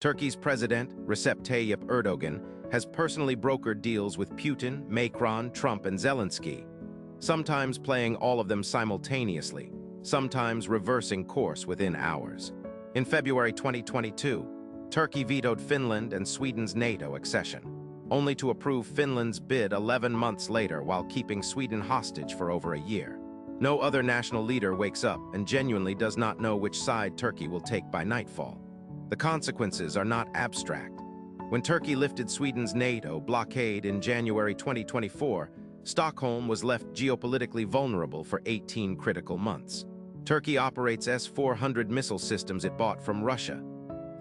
Turkey's president, Recep Tayyip Erdogan, has personally brokered deals with Putin, Macron, Trump, and Zelensky, sometimes playing all of them simultaneously, sometimes reversing course within hours. In February 2022, Turkey vetoed Finland and Sweden's NATO accession, only to approve Finland's bid 11 months later while keeping Sweden hostage for over a year. No other national leader wakes up and genuinely does not know which side Turkey will take by nightfall. The consequences are not abstract. When Turkey lifted Sweden's NATO blockade in January 2024, Stockholm was left geopolitically vulnerable for 18 critical months. Turkey operates S-400 missile systems it bought from Russia,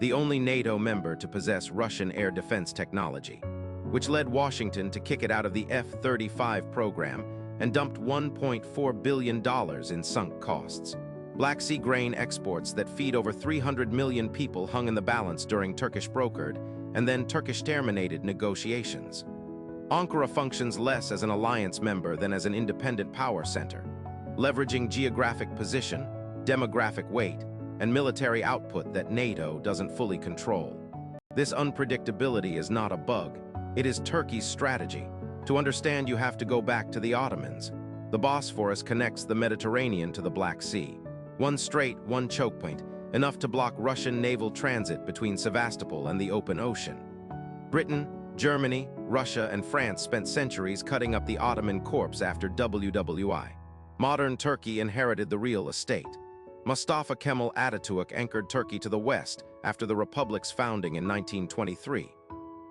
the only NATO member to possess Russian air defense technology, which led Washington to kick it out of the F-35 program and dumped $1.4 billion in sunk costs. Black Sea grain exports that feed over 300 million people hung in the balance during Turkish brokered and then Turkish terminated negotiations. Ankara functions less as an alliance member than as an independent power center, leveraging geographic position, demographic weight, and military output that NATO doesn't fully control. This unpredictability is not a bug. It is Turkey's strategy. To understand, you have to go back to the Ottomans. The Bosphorus connects the Mediterranean to the Black Sea. One strait, one choke point, enough to block Russian naval transit between Sevastopol and the open ocean. Britain, Germany, Russia, and France spent centuries cutting up the Ottoman corpse after WWI. Modern Turkey inherited the real estate. Mustafa Kemal Atatürk anchored Turkey to the west after the Republic's founding in 1923.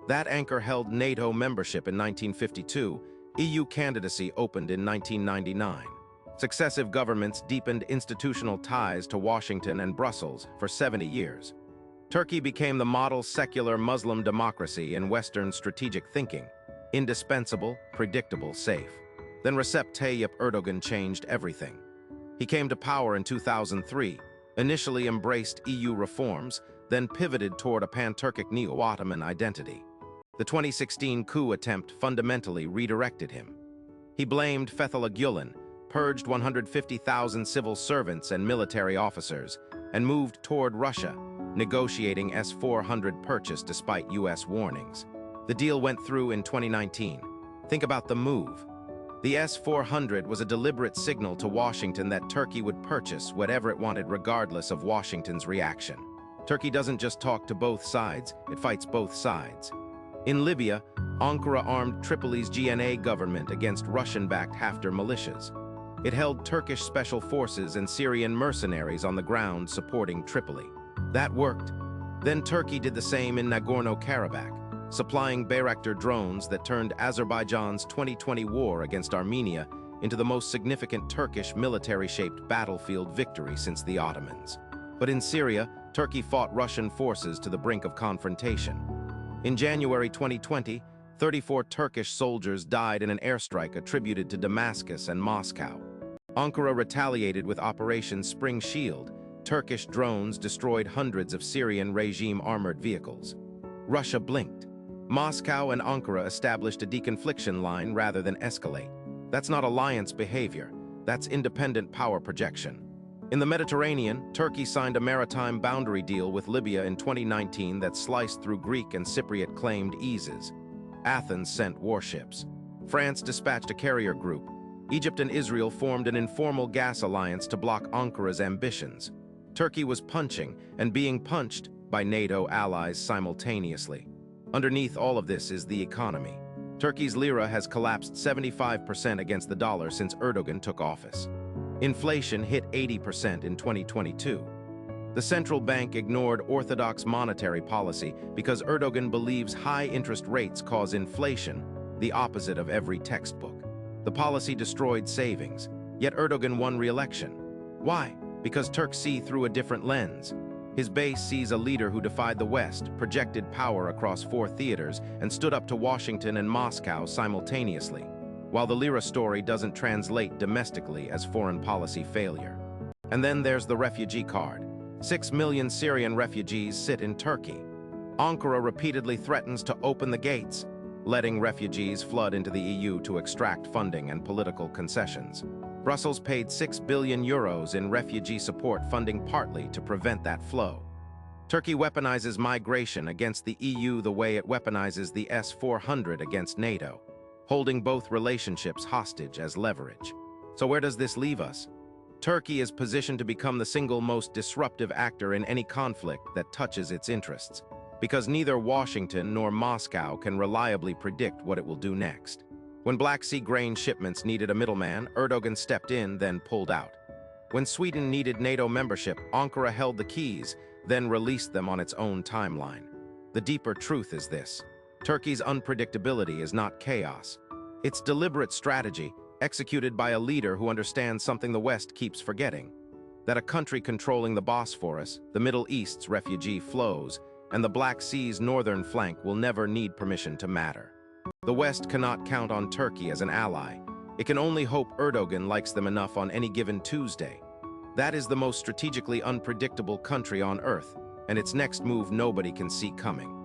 That anchor held NATO membership in 1952, EU candidacy opened in 1999. Successive governments deepened institutional ties to Washington and Brussels for 70 years. Turkey became the model secular Muslim democracy in Western strategic thinking, indispensable, predictable, safe. Then Recep Tayyip Erdogan changed everything. He came to power in 2003, initially embraced EU reforms, then pivoted toward a pan-Turkic neo-Ottoman identity. The 2016 coup attempt fundamentally redirected him. He blamed Fethullah Gulen, purged 150,000 civil servants and military officers, and moved toward Russia, negotiating S-400 purchase despite US warnings. The deal went through in 2019. Think about the move. The S-400 was a deliberate signal to Washington that Turkey would purchase whatever it wanted regardless of Washington's reaction. Turkey doesn't just talk to both sides, it fights both sides. In Libya, Ankara armed Tripoli's GNA government against Russian-backed Haftar militias. It held Turkish special forces and Syrian mercenaries on the ground supporting Tripoli. That worked. Then Turkey did the same in Nagorno-Karabakh, supplying Bayraktar drones that turned Azerbaijan's 2020 war against Armenia into the most significant Turkish military-shaped battlefield victory since the Ottomans. But in Syria, Turkey fought Russian forces to the brink of confrontation. In January 2020, 34 Turkish soldiers died in an airstrike attributed to Damascus and Moscow. Ankara retaliated with Operation Spring Shield. Turkish drones destroyed hundreds of Syrian regime armored vehicles. Russia blinked. Moscow and Ankara established a deconfliction line rather than escalate. That's not alliance behavior. That's independent power projection. In the Mediterranean, Turkey signed a maritime boundary deal with Libya in 2019 that sliced through Greek and Cypriot claimed eases. Athens sent warships. France dispatched a carrier group. Egypt and Israel formed an informal gas alliance to block Ankara's ambitions. Turkey was punching and being punched by NATO allies simultaneously. Underneath all of this is the economy. Turkey's lira has collapsed 75% against the dollar since Erdogan took office. Inflation hit 80% in 2022. The central bank ignored orthodox monetary policy because Erdogan believes high interest rates cause inflation, the opposite of every textbook. The policy destroyed savings, yet Erdogan won re-election. Why? Because Turks see through a different lens. His base sees a leader who defied the West, projected power across 4 theaters, and stood up to Washington and Moscow simultaneously, while the lira story doesn't translate domestically as foreign policy failure. And then there's the refugee card. 6 million Syrian refugees sit in Turkey. Ankara repeatedly threatens to open the gates, letting refugees flood into the EU to extract funding and political concessions. Brussels paid €6 billion in refugee support funding partly to prevent that flow. Turkey weaponizes migration against the EU the way it weaponizes the S-400 against NATO, holding both relationships hostage as leverage. So where does this leave us? Turkey is positioned to become the single most disruptive actor in any conflict that touches its interests, because neither Washington nor Moscow can reliably predict what it will do next. When Black Sea grain shipments needed a middleman, Erdogan stepped in, then pulled out. When Sweden needed NATO membership, Ankara held the keys, then released them on its own timeline. The deeper truth is this: Turkey's unpredictability is not chaos. It's deliberate strategy, executed by a leader who understands something the West keeps forgetting: that a country controlling the Bosphorus, the Middle East's refugee flows, and the Black Sea's northern flank will never need permission to matter. The West cannot count on Turkey as an ally. It can only hope Erdogan likes them enough on any given Tuesday. That is the most strategically unpredictable country on Earth, and its next move nobody can see coming.